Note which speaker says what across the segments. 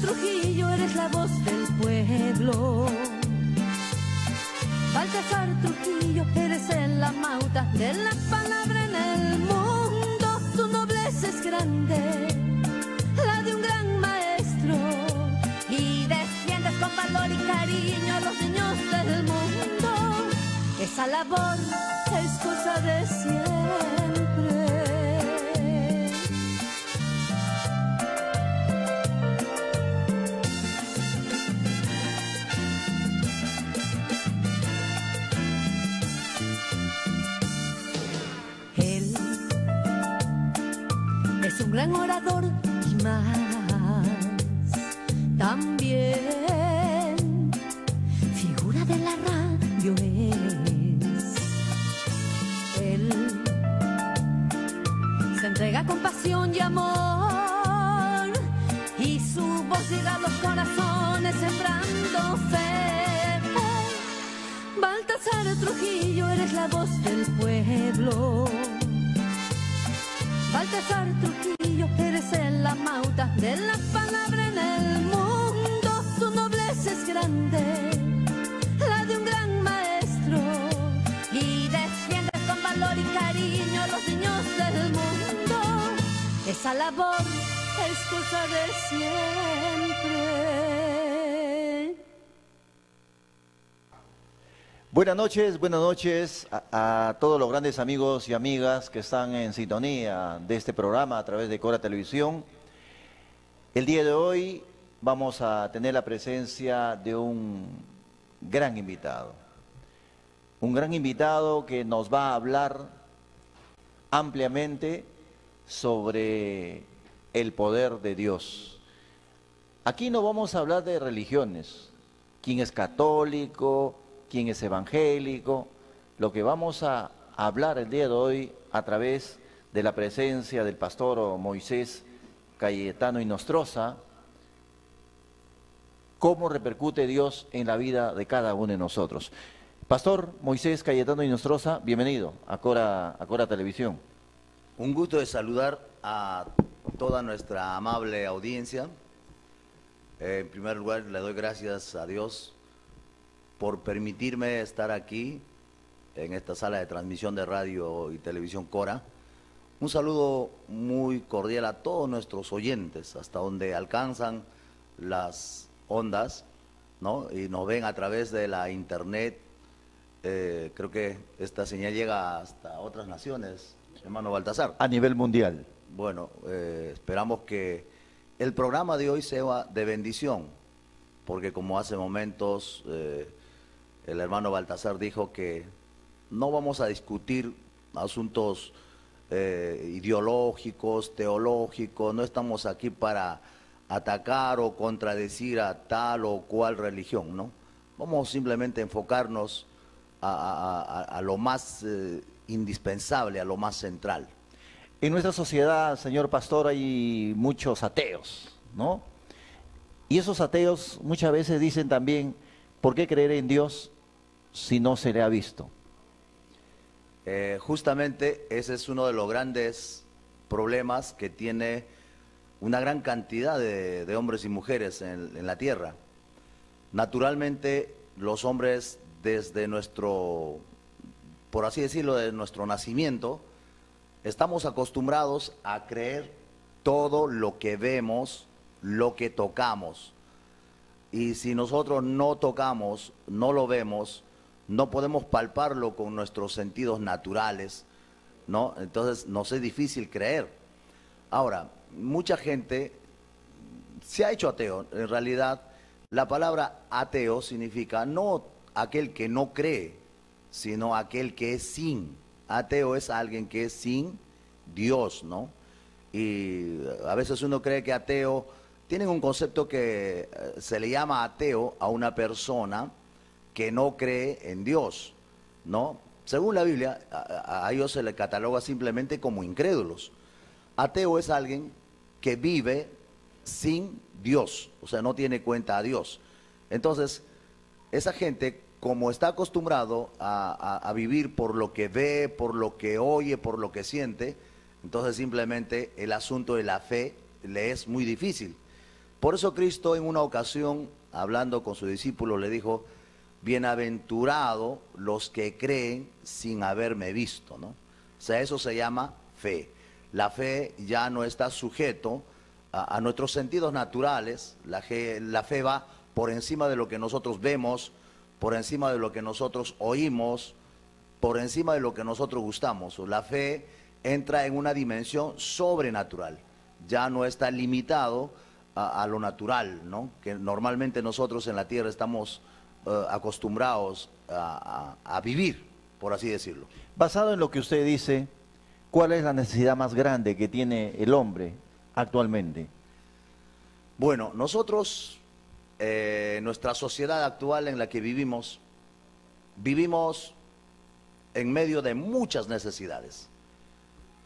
Speaker 1: Trujillo, eres la voz del pueblo. Baltasar Trujillo, eres el amauta de la palabra en el mundo. Tu nobleza es grande, la de un gran maestro, y defiendes con valor y cariño a los niños del mundo. Esa labor es cosa de siempre. Él es un gran orador y más, también figura de la radio es. Él se entrega con pasión y amor, y su voz llega a los corazones sembrando fe. Baltasar Trujillo, eres la voz del pueblo. Baltasar Trujillo, eres el amauta de la palabra en el mundo. Tu nobleza es grande, la de un gran maestro, y defiendes con valor y cariño a los niños del mundo. Esa labor es cosa de siempre.
Speaker 2: Buenas noches a todos los grandes amigos y amigas que están en sintonía de este programa a través de Cora Televisión. El día de hoy vamos a tener la presencia de un gran invitado que nos va a hablar ampliamente sobre el poder de Dios. Aquí no vamos a hablar de religiones, quién es católico, quién es evangélico. Lo que vamos a hablar el día de hoy a través de la presencia del pastor Moisés Cayetano Inostroza, cómo repercute Dios en la vida de cada uno de nosotros. Pastor Moisés Cayetano Inostroza, bienvenido a Cora Televisión.
Speaker 3: Un gusto de saludar a toda nuestra amable audiencia. En primer lugar, le doy gracias a Dios por permitirme estar aquí en esta sala de transmisión de radio y televisión Cora. Un saludo muy cordial a todos nuestros oyentes, hasta donde alcanzan las ondas, ¿no? Y nos ven a través de la internet. Creo que esta señal llega hasta otras naciones, hermano Baltasar.
Speaker 2: A nivel mundial.
Speaker 3: Bueno, esperamos que el programa de hoy sea de bendición, porque como hace momentos el hermano Baltasar dijo que no vamos a discutir asuntos ideológicos, teológicos, no estamos aquí para atacar o contradecir a tal o cual religión, ¿no? Vamos simplemente a enfocarnos a lo más indispensable, a lo más central.
Speaker 2: En nuestra sociedad, señor pastor, hay muchos ateos, ¿no? Y esos ateos muchas veces dicen también, ¿por qué creer en Dios si no se le ha visto?
Speaker 3: Justamente ese es uno de los grandes problemas que tiene una gran cantidad de hombres y mujeres en la tierra. Naturalmente, los hombres desde nuestro, por así decirlo, de nuestro nacimiento, estamos acostumbrados a creer todo lo que vemos, lo que tocamos. Y si nosotros no tocamos, no lo vemos, no podemos palparlo con nuestros sentidos naturales, ¿no? Entonces nos es difícil creer. Ahora, mucha gente se ha hecho ateo. En realidad, la palabra ateo significa no aquel que no cree, sino aquel que es sin. Ateo es alguien que es sin Dios, ¿no? Y a veces uno cree que ateo, tienen un concepto que se le llama ateo a una persona que no cree en Dios, ¿no? Según la Biblia, a ellos se le cataloga simplemente como incrédulos. Ateo es alguien que vive sin Dios, o sea, no tiene cuenta a Dios. Entonces, esa gente, como está acostumbrado a vivir por lo que ve, por lo que oye, por lo que siente, entonces simplemente el asunto de la fe le es muy difícil. Por eso Cristo en una ocasión, hablando con sus discípulos, le dijo, bienaventurado los que creen sin haberme visto, ¿no? O sea, eso se llama fe. La fe ya no está sujeto a nuestros sentidos naturales. La fe va por encima de lo que nosotros vemos, por encima de lo que nosotros oímos, por encima de lo que nosotros gustamos. La fe entra en una dimensión sobrenatural. Ya no está limitado a lo natural, ¿no? Que normalmente nosotros en la tierra estamos acostumbrados a vivir, por así decirlo.
Speaker 2: Basado en lo que usted dice, ¿cuál es la necesidad más grande que tiene el hombre actualmente?
Speaker 3: Bueno, nosotros, nuestra sociedad actual en la que vivimos en medio de muchas necesidades.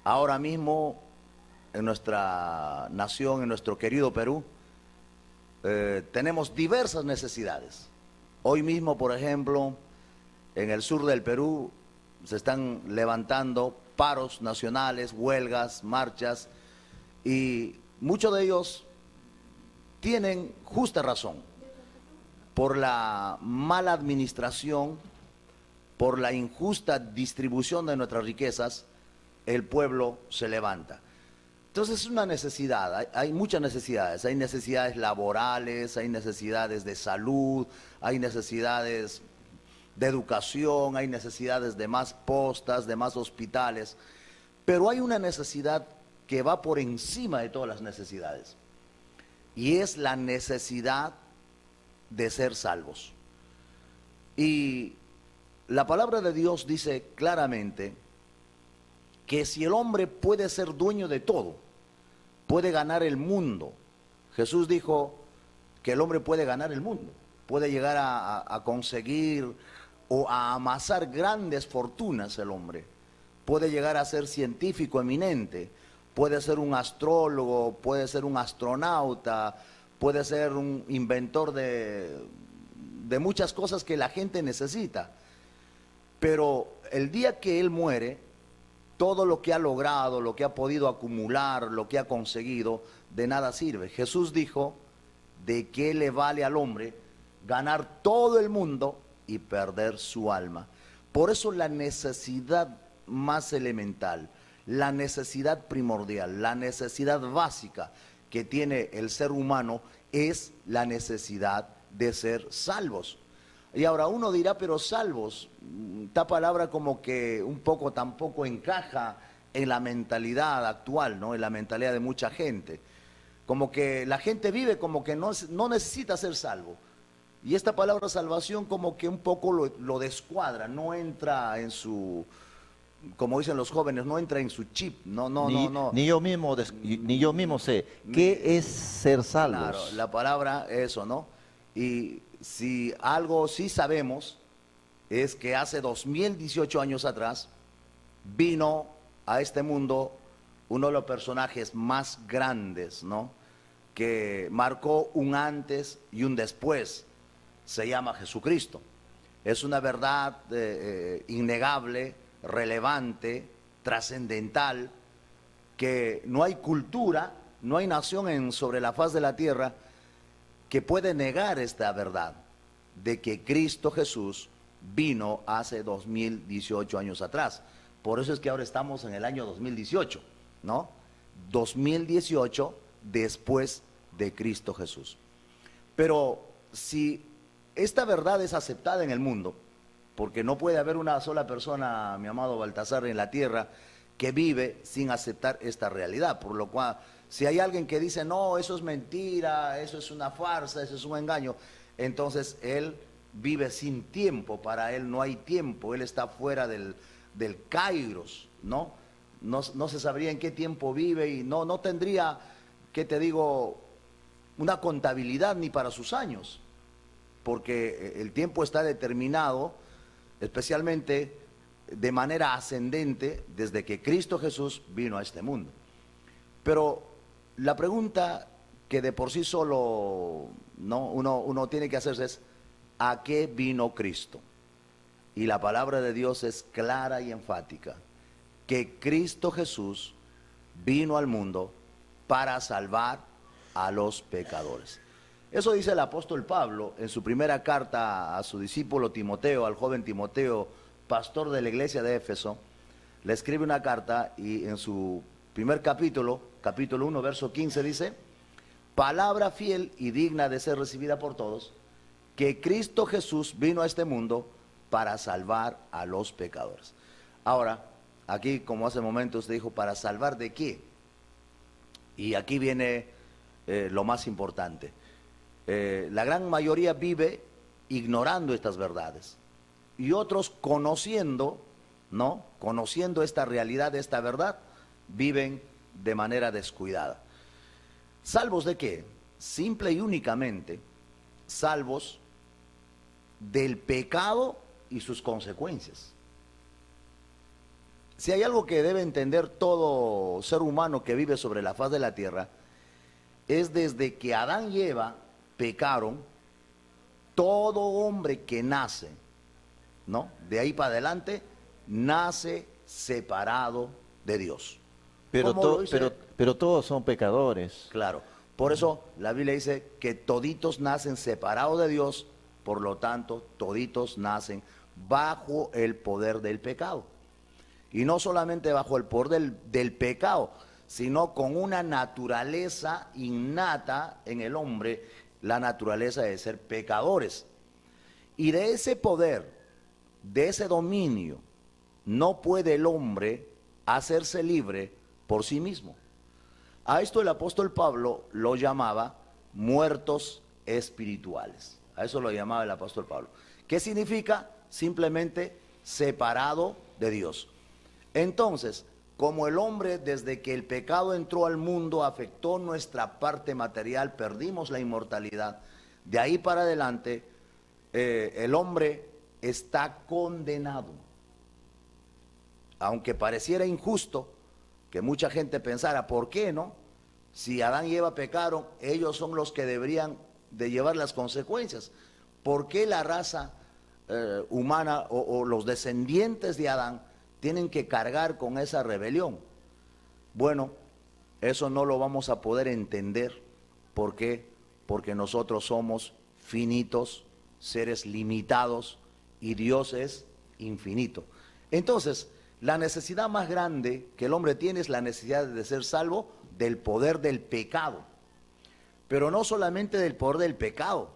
Speaker 3: Ahora mismo, en nuestra nación, en nuestro querido Perú, tenemos diversas necesidades. Hoy mismo, por ejemplo, en el sur del Perú se están levantando paros nacionales, huelgas, marchas, y muchos de ellos tienen justa razón. Por la mala administración, por la injusta distribución de nuestras riquezas, el pueblo se levanta. Entonces es una necesidad, hay muchas necesidades, hay necesidades laborales, hay necesidades de salud, hay necesidades de educación, hay necesidades de más postas, de más hospitales, pero hay una necesidad que va por encima de todas las necesidades, y es la necesidad de ser salvos. Y la palabra de Dios dice claramente que si el hombre puede ser dueño de todo, puede ganar el mundo. Jesús dijo que el hombre puede ganar el mundo, puede llegar a conseguir o a amasar grandes fortunas el hombre, puede llegar a ser científico eminente, puede ser un astrólogo, puede ser un astronauta, puede ser un inventor de muchas cosas que la gente necesita. Pero el día que él muere, todo lo que ha logrado, lo que ha podido acumular, lo que ha conseguido, de nada sirve. Jesús dijo, ¿de qué le vale al hombre ganar todo el mundo y perder su alma? Por eso la necesidad más elemental, la necesidad primordial, la necesidad básica que tiene el ser humano es la necesidad de ser salvos. Y ahora uno dirá, pero salvos, esta palabra como que un poco tampoco encaja en la mentalidad actual, ¿no? En la mentalidad de mucha gente. Como que la gente vive como que no necesita ser salvo. Y esta palabra salvación como que un poco lo descuadra, no entra en su, como dicen los jóvenes, no entra en su chip, no.
Speaker 2: Ni yo mismo sé, ¿qué es ser salvos?
Speaker 3: Claro, la palabra, eso, ¿no? Y si algo sí sabemos es que hace 2018 años atrás vino a este mundo uno de los personajes más grandes, ¿no? Que marcó un antes y un después. Se llama Jesucristo. Es una verdad innegable, relevante, trascendental, que no hay cultura, no hay nación sobre la faz de la tierra que puede negar esta verdad de que Cristo Jesús vino hace 2018 años atrás. Por eso es que ahora estamos en el año 2018, ¿no? 2018 después de Cristo Jesús. Pero si esta verdad es aceptada en el mundo, porque no puede haber una sola persona, mi amado Baltasar, en la tierra que vive sin aceptar esta realidad, por lo cual si hay alguien que dice, no, eso es mentira, eso es una farsa, eso es un engaño, entonces él vive sin tiempo, para él no hay tiempo, él está fuera del kairos, ¿no? No se sabría en qué tiempo vive y no tendría, ¿qué te digo?, una contabilidad ni para sus años, porque el tiempo está determinado, especialmente de manera ascendente, desde que Cristo Jesús vino a este mundo. Pero la pregunta que de por sí solo, ¿no?, uno tiene que hacerse es, ¿a qué vino Cristo? Y la palabra de Dios es clara y enfática, que Cristo Jesús vino al mundo para salvar a los pecadores. Eso dice el apóstol Pablo en su primera carta a su discípulo Timoteo, al joven Timoteo, pastor de la iglesia de Éfeso. Le escribe una carta y en su primer capítulo, capítulo 1, verso 15, dice: palabra fiel y digna de ser recibida por todos, que Cristo Jesús vino a este mundo para salvar a los pecadores. Ahora, aquí, como hace un momento usted dijo, ¿para salvar de qué? Y aquí viene lo más importante. La gran mayoría vive ignorando estas verdades y otros conociendo, ¿no? Conociendo esta realidad, esta verdad, viven de manera descuidada. ¿Salvos de qué? Simple y únicamente salvos del pecado y sus consecuencias. Si hay algo que debe entender todo ser humano que vive sobre la faz de la tierra, es desde que Adán y Eva pecaron, todo hombre que nace, ¿no? De ahí para adelante, nace separado de Dios.
Speaker 2: Pero, pero todos son pecadores.
Speaker 3: Claro, por eso la Biblia dice que toditos nacen separados de Dios, por lo tanto, toditos nacen bajo el poder del pecado. Y no solamente bajo el poder del pecado, sino con una naturaleza innata en el hombre, la naturaleza de ser pecadores. Y de ese poder, de ese dominio, no puede el hombre hacerse libre por sí mismo. A esto el apóstol Pablo lo llamaba muertos espirituales. A eso lo llamaba el apóstol Pablo. ¿Qué significa? Simplemente separado de Dios. Entonces, como el hombre desde que el pecado entró al mundo afectó nuestra parte material, perdimos la inmortalidad, de ahí para adelante el hombre está condenado. Aunque pareciera injusto que mucha gente pensara, ¿por qué no? Si Adán y Eva pecaron, ellos son los que deberían de llevar las consecuencias. ¿Por qué la raza humana o los descendientes de Adán tienen que cargar con esa rebelión? Bueno, eso no lo vamos a poder entender. ¿Por qué? Porque nosotros somos finitos, seres limitados, y Dios es infinito. Entonces, la necesidad más grande que el hombre tiene es la necesidad de ser salvo del poder del pecado. Pero no solamente del poder del pecado,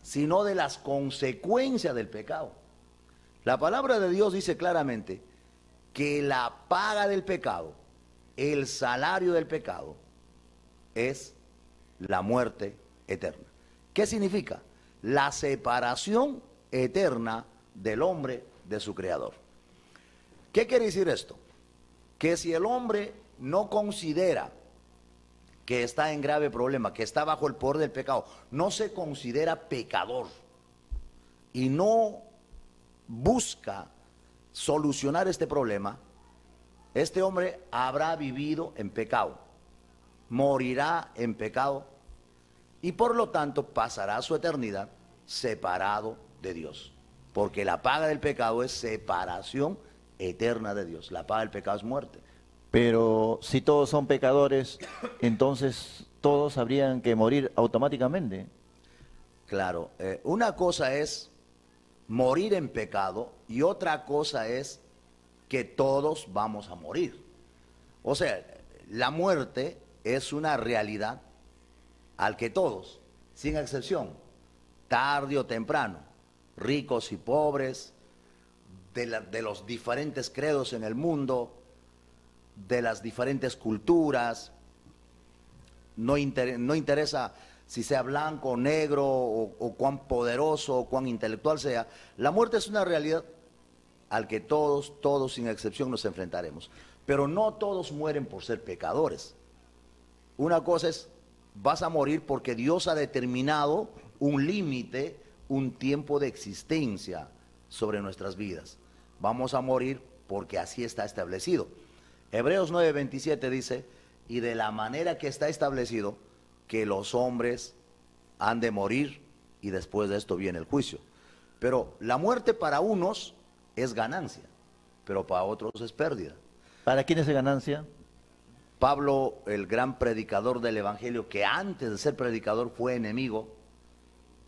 Speaker 3: sino de las consecuencias del pecado. La palabra de Dios dice claramente que la paga del pecado, el salario del pecado, es la muerte eterna. ¿Qué significa? La separación eterna del hombre de su creador. ¿Qué quiere decir esto? Que si el hombre no considera que está en grave problema, que está bajo el poder del pecado, no se considera pecador y no busca solucionar este problema, este hombre habrá vivido en pecado, morirá en pecado y por lo tanto pasará su eternidad separado de Dios, porque la paga del pecado es separación eterna de Dios. La paga del pecado es muerte.
Speaker 2: Pero si todos son pecadores, entonces todos habrían que morir automáticamente.
Speaker 3: Claro, una cosa es morir en pecado y otra cosa es que todos vamos a morir. O sea, la muerte es una realidad al que todos, sin excepción, tarde o temprano, ricos y pobres, de los diferentes credos en el mundo, de las diferentes culturas, no interesa si sea blanco o negro o cuán poderoso o cuán intelectual sea, la muerte es una realidad al que todos sin excepción nos enfrentaremos. Pero no todos mueren por ser pecadores. Una cosa es, vas a morir porque Dios ha determinado un límite, un tiempo de existencia sobre nuestras vidas. Vamos a morir porque así está establecido. Hebreos 9:27 dice, y de la manera que está establecido, que los hombres han de morir y después de esto viene el juicio. Pero la muerte para unos es ganancia, pero para otros es pérdida.
Speaker 2: ¿Para quién es ganancia?
Speaker 3: Pablo, el gran predicador del Evangelio, que antes de ser predicador fue enemigo,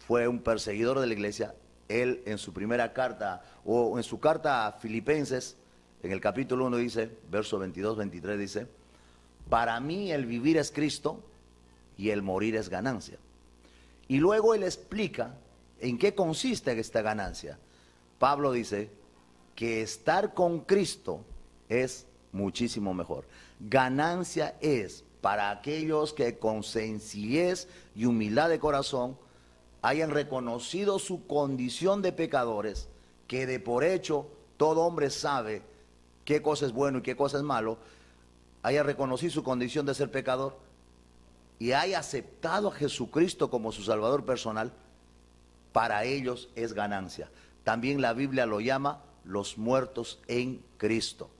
Speaker 3: fue un perseguidor de la iglesia, él en su primera carta, o en su carta a Filipenses, en el capítulo 1 dice, verso 22, 23 dice, para mí el vivir es Cristo y el morir es ganancia. Y luego él explica en qué consiste esta ganancia. Pablo dice que estar con Cristo es muchísimo mejor. Ganancia es para aquellos que con sencillez y humildad de corazón hayan reconocido su condición de pecadores, que de por hecho todo hombre sabe qué cosa es bueno y qué cosa es malo, haya reconocido su condición de ser pecador y haya aceptado a Jesucristo como su Salvador personal. Para ellos es ganancia. También la Biblia lo llama los muertos en Cristo.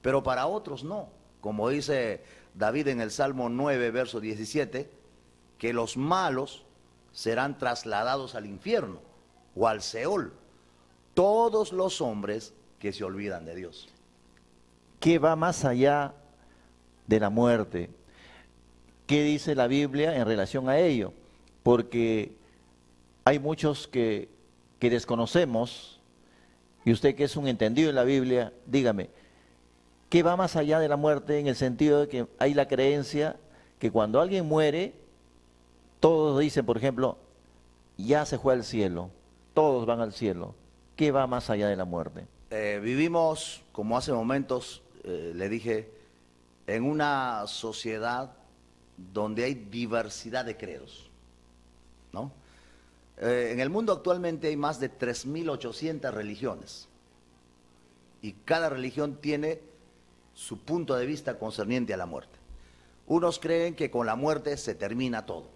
Speaker 3: Pero para otros no, como dice David en el Salmo 9, verso 17, que los malos serán trasladados al infierno o al Seol, todos los hombres que se olvidan de Dios.
Speaker 2: ¿Qué va más allá de la muerte? ¿Qué dice la Biblia en relación a ello? Porque hay muchos que desconocemos, y usted que es un entendido en la Biblia, dígame, ¿qué va más allá de la muerte en el sentido de que hay la creencia que cuando alguien muere, todos dicen, por ejemplo, ya se fue al cielo, todos van al cielo? ¿Qué va más allá de la muerte?
Speaker 3: Vivimos, como hace momentos le dije, en una sociedad donde hay diversidad de credos, ¿no? En el mundo actualmente hay más de 3.800 religiones y cada religión tiene su punto de vista concerniente a la muerte. Unos creen que con la muerte se termina todo,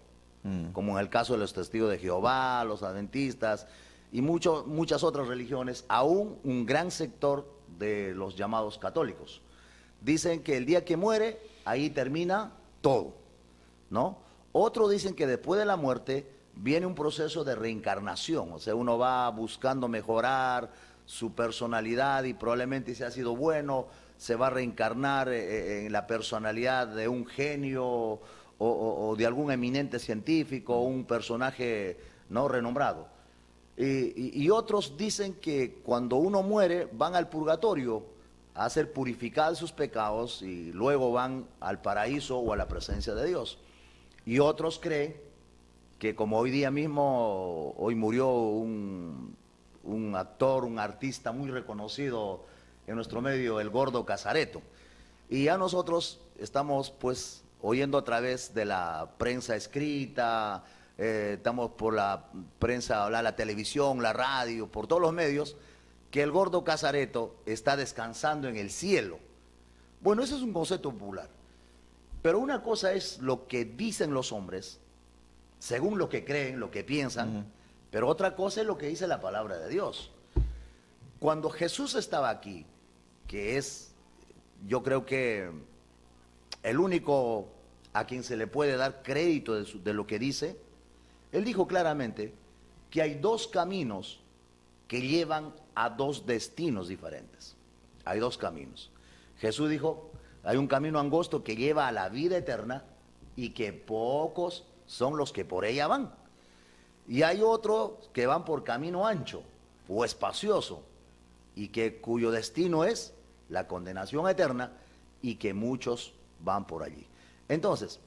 Speaker 3: como en el caso de los testigos de Jehová, los adventistas y muchas otras religiones, aún un gran sector de los llamados católicos. Dicen que el día que muere, ahí termina todo, ¿no? Otros dicen que después de la muerte viene un proceso de reencarnación, o sea, uno va buscando mejorar su personalidad y probablemente si ha sido bueno, se va a reencarnar en la personalidad de un genio o de algún eminente científico, un personaje no renombrado. Y otros dicen que cuando uno muere van al purgatorio a ser purificados sus pecados y luego van al paraíso o a la presencia de Dios. Y otros creen que como hoy día mismo, hoy murió un actor, un artista muy reconocido en nuestro medio, el Gordo Casareto. Y ya nosotros estamos pues oyendo a través de la prensa escrita, estamos por la prensa, la televisión, la radio, por todos los medios, que el Gordo Casareto está descansando en el cielo. Bueno, ese es un concepto popular. Pero una cosa es lo que dicen los hombres, según lo que creen, lo que piensan, pero otra cosa es lo que dice la palabra de Dios. Cuando Jesús estaba aquí, que es, yo creo que el único a quien se le puede dar crédito de lo que dice, él dijo claramente que hay dos caminos que llevan a dos destinos diferentes. Hay dos caminos. Jesús dijo, hay un camino angosto que lleva a la vida eterna y que pocos son los que por ella van. Y hay otros que van por camino ancho o espacioso y cuyo destino es la condenación eterna y que muchos van por allí. Entonces,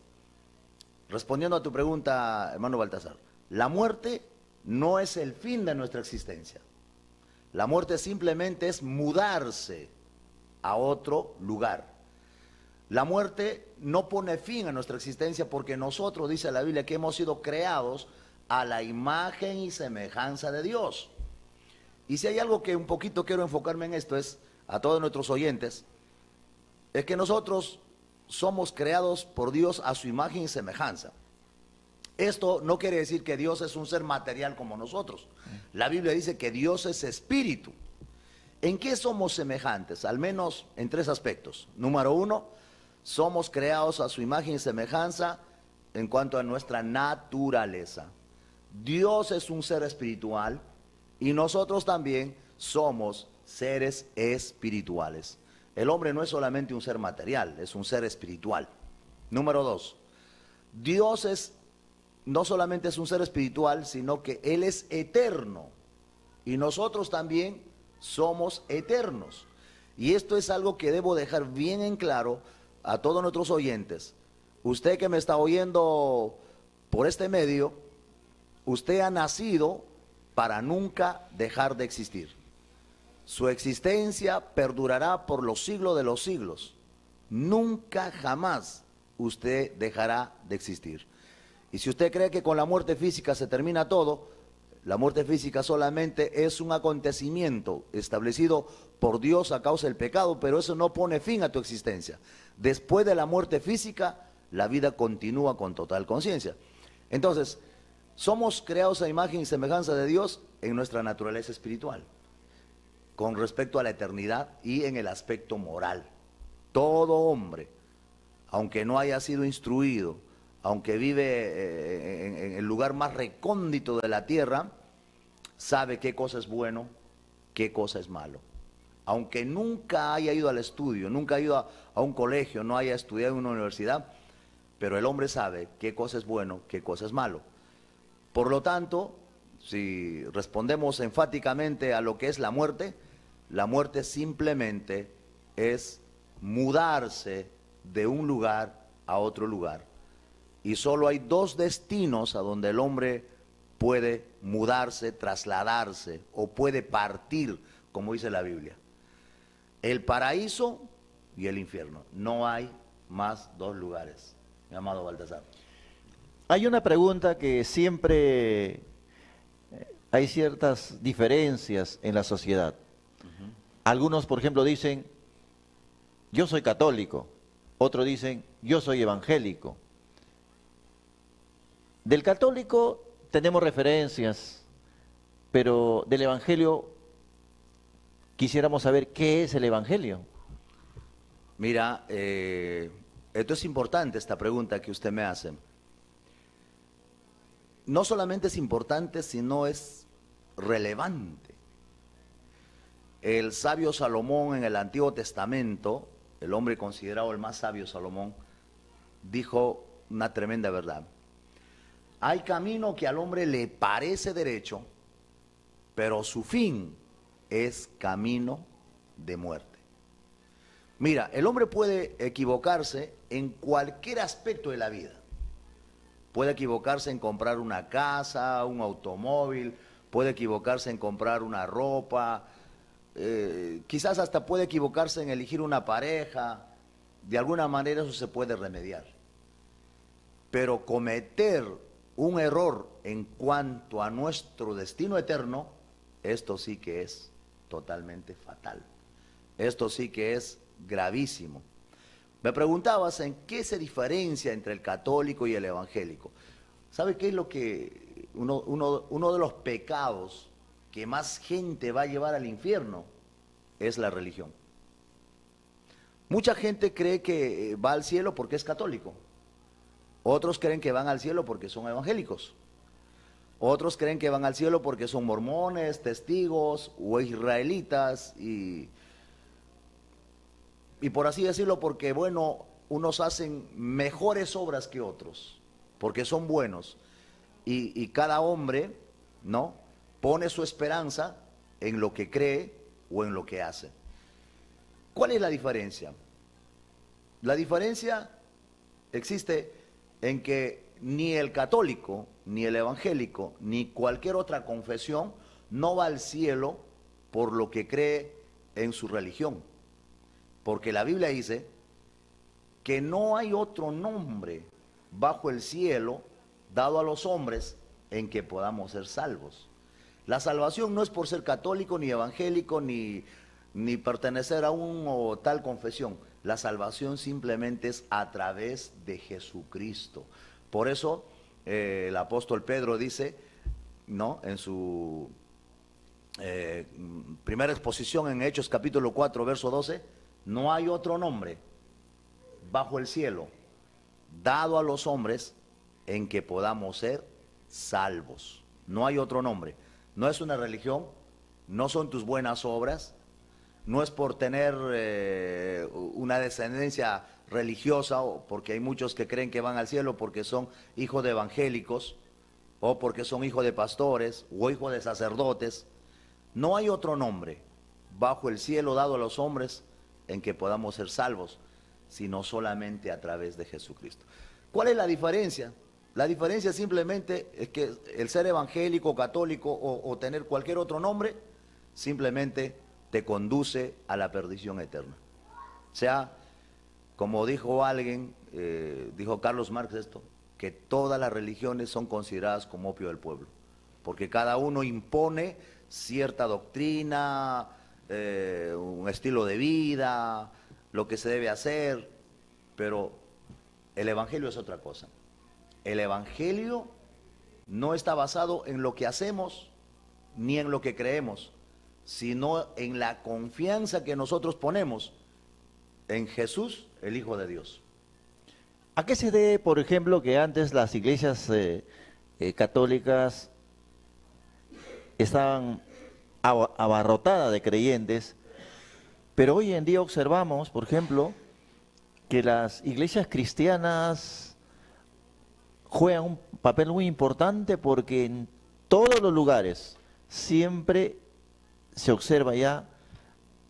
Speaker 3: respondiendo a tu pregunta, hermano Baltasar, la muerte no es el fin de nuestra existencia. La muerte simplemente es mudarse a otro lugar. La muerte no pone fin a nuestra existencia porque nosotros, dice la Biblia, que hemos sido creados a la imagen y semejanza de Dios. Y si hay algo que un poquito quiero enfocarme en esto, es a todos nuestros oyentes, es que nosotros somos creados por Dios a su imagen y semejanza. Esto no quiere decir que Dios es un ser material como nosotros. La Biblia dice que Dios es espíritu. ¿En qué somos semejantes? Al menos en tres aspectos. Número uno, somos creados a su imagen y semejanza en cuanto a nuestra naturaleza. Dios es un ser espiritual y nosotros también somos seres espirituales. El hombre no es solamente un ser material, es un ser espiritual. Número 2, Dios no solamente es un ser espiritual, sino que Él es eterno. Y nosotros también somos eternos. Y esto es algo que debo dejar bien en claro a todos nuestros oyentes. Usted que me está oyendo por este medio, usted ha nacido para nunca dejar de existir. Su existencia perdurará por los siglos de los siglos. Nunca jamás usted dejará de existir. Y si usted cree que con la muerte física se termina todo, la muerte física solamente es un acontecimiento establecido por Dios a causa del pecado, pero eso no pone fin a tu existencia. Después de la muerte física, la vida continúa con total conciencia. Entonces, somos creados a imagen y semejanza de Dios en nuestra naturaleza espiritual, con respecto a la eternidad y en el aspecto moral. Todo hombre, aunque no haya sido instruido, aunque vive en el lugar más recóndito de la tierra, sabe qué cosa es bueno, qué cosa es malo. Aunque nunca haya ido al estudio, nunca haya ido a un colegio, no haya estudiado en una universidad, pero el hombre sabe qué cosa es bueno, qué cosa es malo. Por lo tanto, si respondemos enfáticamente a lo que es la muerte simplemente es mudarse de un lugar a otro lugar. Y solo hay dos destinos a donde el hombre puede mudarse, trasladarse o puede partir, como dice la Biblia: el paraíso y el infierno. No hay más dos lugares, mi amado Baltasar.
Speaker 2: Hay una pregunta que siempre hay ciertas diferencias en la sociedad. Algunos, por ejemplo, dicen, yo soy católico. Otros dicen, yo soy evangélico. Del católico tenemos referencias, pero del evangelio quisiéramos saber qué es el evangelio.
Speaker 3: Mira, esto es importante, esta pregunta que usted me hace. No solamente es importante, sino es relevante. El sabio Salomón en el Antiguo Testamento, el hombre considerado el más sabio Salomón, dijo una tremenda verdad. Hay camino que al hombre le parece derecho, pero su fin es camino de muerte. Mira, el hombre puede equivocarse en cualquier aspecto de la vida. Puede equivocarse en comprar una casa, un automóvil, puede equivocarse en comprar una ropa, quizás hasta puede equivocarse en elegir una pareja. De alguna manera eso se puede remediar. Pero cometer un error en cuanto a nuestro destino eterno, esto sí que es totalmente fatal. Esto sí que es gravísimo. Me preguntabas en qué se diferencia entre el católico y el evangélico. ¿Sabe qué es lo que uno de los pecados que más gente va a llevar al infierno? Es la religión. Mucha gente cree que va al cielo porque es católico. Otros creen que van al cielo porque son evangélicos. Otros creen que van al cielo porque son mormones, testigos o israelitas y por así decirlo, porque bueno, unos hacen mejores obras que otros, porque son buenos. Y cada hombre, ¿no?, pone su esperanza en lo que cree o en lo que hace. ¿Cuál es la diferencia? La diferencia existe en que ni el católico, ni el evangélico, ni cualquier otra confesión no va al cielo por lo que cree en su religión. Porque la Biblia dice que no hay otro nombre bajo el cielo dado a los hombres en que podamos ser salvos. La salvación no es por ser católico, ni evangélico, ni pertenecer a un o tal confesión. La salvación simplemente es a través de Jesucristo. Por eso el apóstol Pedro dice, ¿no?, en su primera exposición en Hechos capítulo 4, verso 12, no hay otro nombre bajo el cielo dado a los hombres en que podamos ser salvos. No hay otro nombre. No es una religión, no son tus buenas obras, no es por tener una descendencia religiosa, o porque hay muchos que creen que van al cielo porque son hijos de evangélicos, o porque son hijos de pastores, o hijos de sacerdotes. No hay otro nombre bajo el cielo dado a los hombres en que podamos ser salvos, sino solamente a través de Jesucristo. ¿Cuál es la diferencia? La diferencia simplemente es que el ser evangélico, católico o tener cualquier otro nombre, simplemente te conduce a la perdición eterna. O sea, como dijo alguien, dijo Carlos Marx esto, que todas las religiones son consideradas como opio del pueblo, porque cada uno impone cierta doctrina, un estilo de vida, lo que se debe hacer, pero el evangelio es otra cosa. El evangelio no está basado en lo que hacemos ni en lo que creemos, sino en la confianza que nosotros ponemos en Jesús, el Hijo de Dios.
Speaker 2: ¿A qué se debe, por ejemplo, que antes las iglesias católicas estaban abarrotadas de creyentes, pero hoy en día observamos, por ejemplo, que las iglesias cristianas juegan un papel muy importante porque en todos los lugares siempre se observa ya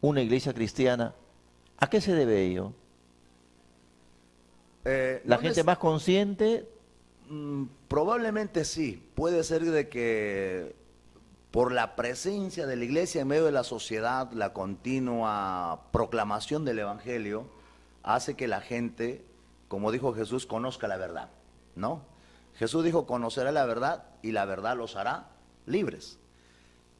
Speaker 2: una iglesia cristiana? ¿A qué se debe ello? ¿La gente más consciente?
Speaker 3: Probablemente sí. Puede ser de que por la presencia de la iglesia en medio de la sociedad, la continua proclamación del evangelio hace que la gente, como dijo Jesús, conozca la verdad, ¿no? Jesús dijo, conocerá la verdad y la verdad los hará libres.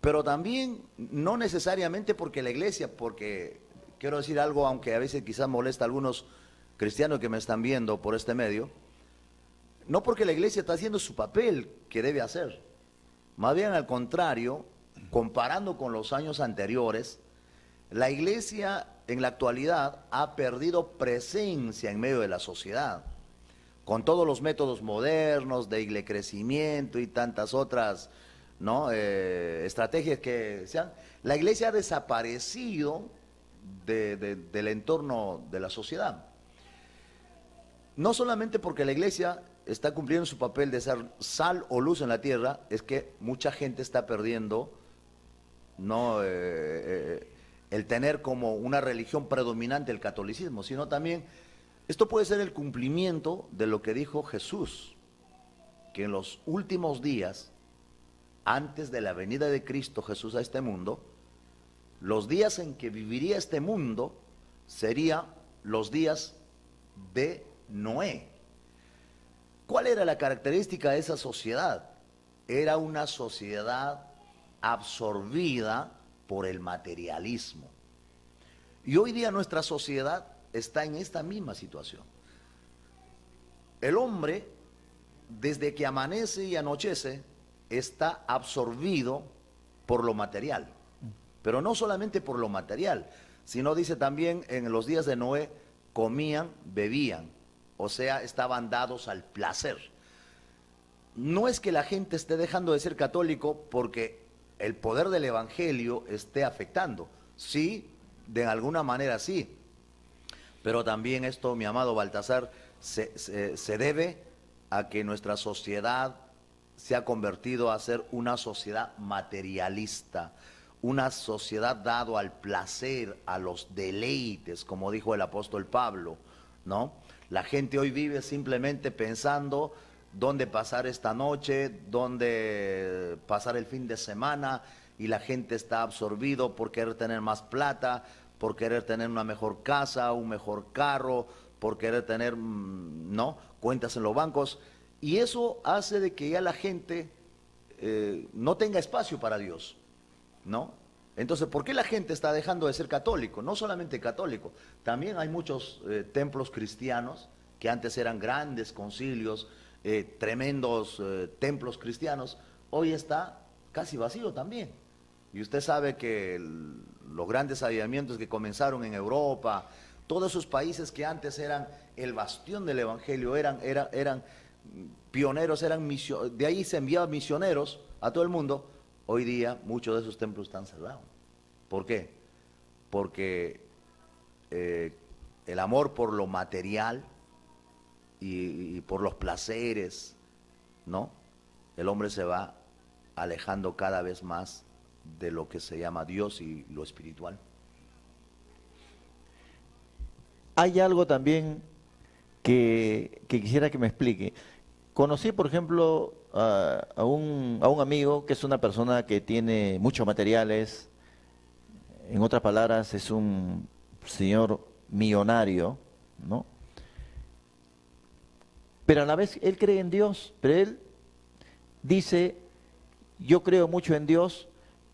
Speaker 3: Pero también no necesariamente porque la iglesia, porque quiero decir algo, aunque a veces quizás molesta a algunos cristianos que me están viendo por este medio, no porque la iglesia está haciendo su papel que debe hacer, más bien al contrario, comparando con los años anteriores, la iglesia en la actualidad ha perdido presencia en medio de la sociedad, con todos los métodos modernos de crecimiento y tantas otras, ¿no? Estrategias que sean. La iglesia ha desaparecido del entorno de la sociedad. No solamente porque la iglesia está cumpliendo su papel de ser sal o luz en la tierra, es que mucha gente está perdiendo, ¿no? El tener como una religión predominante el catolicismo, sino también esto puede ser el cumplimiento de lo que dijo Jesús, que en los últimos días, antes de la venida de Cristo Jesús a este mundo, los días en que viviría este mundo serían los días de Noé. ¿Cuál era la característica de esa sociedad? Era una sociedad absorbida por el materialismo. Y hoy día nuestra sociedad está en esta misma situación. El hombre, desde que amanece y anochece, está absorbido por lo material. Pero no solamente por lo material, sino dice también en los días de Noé, comían, bebían, o sea, estaban dados al placer. No es que la gente esté dejando de ser católico porque el poder del evangelio esté afectando. Sí, de alguna manera sí. Pero también esto, mi amado Baltasar, se debe a que nuestra sociedad se ha convertido a ser una sociedad materialista, una sociedad dado al placer, a los deleites, como dijo el apóstol Pablo, ¿no? La gente hoy vive simplemente pensando dónde pasar esta noche, dónde pasar el fin de semana, y la gente está absorbido por querer tener más plata, por querer tener una mejor casa, un mejor carro, por querer tener, ¿no?, cuentas en los bancos, y eso hace de que ya la gente no tenga espacio para Dios, ¿no? Entonces, ¿por qué la gente está dejando de ser católico? No solamente católico, también hay muchos templos cristianos que antes eran grandes concilios, tremendos templos cristianos, hoy está casi vacío también. Y usted sabe que los grandes avivamientos que comenzaron en Europa, todos esos países que antes eran el bastión del evangelio, eran pioneros, de ahí se enviaban misioneros a todo el mundo. Hoy día muchos de esos templos están cerrados. ¿Por qué? porque el amor por lo material y por los placeres, ¿no? El hombre se va alejando cada vez más de lo que se llama Dios y lo espiritual.
Speaker 2: Hay algo también que quisiera que me explique. Conocí, por ejemplo, a un amigo que es una persona que tiene muchos materiales, en otras palabras, es un señor millonario, ¿no? Pero a la vez él cree en Dios, pero él dice, yo creo mucho en Dios,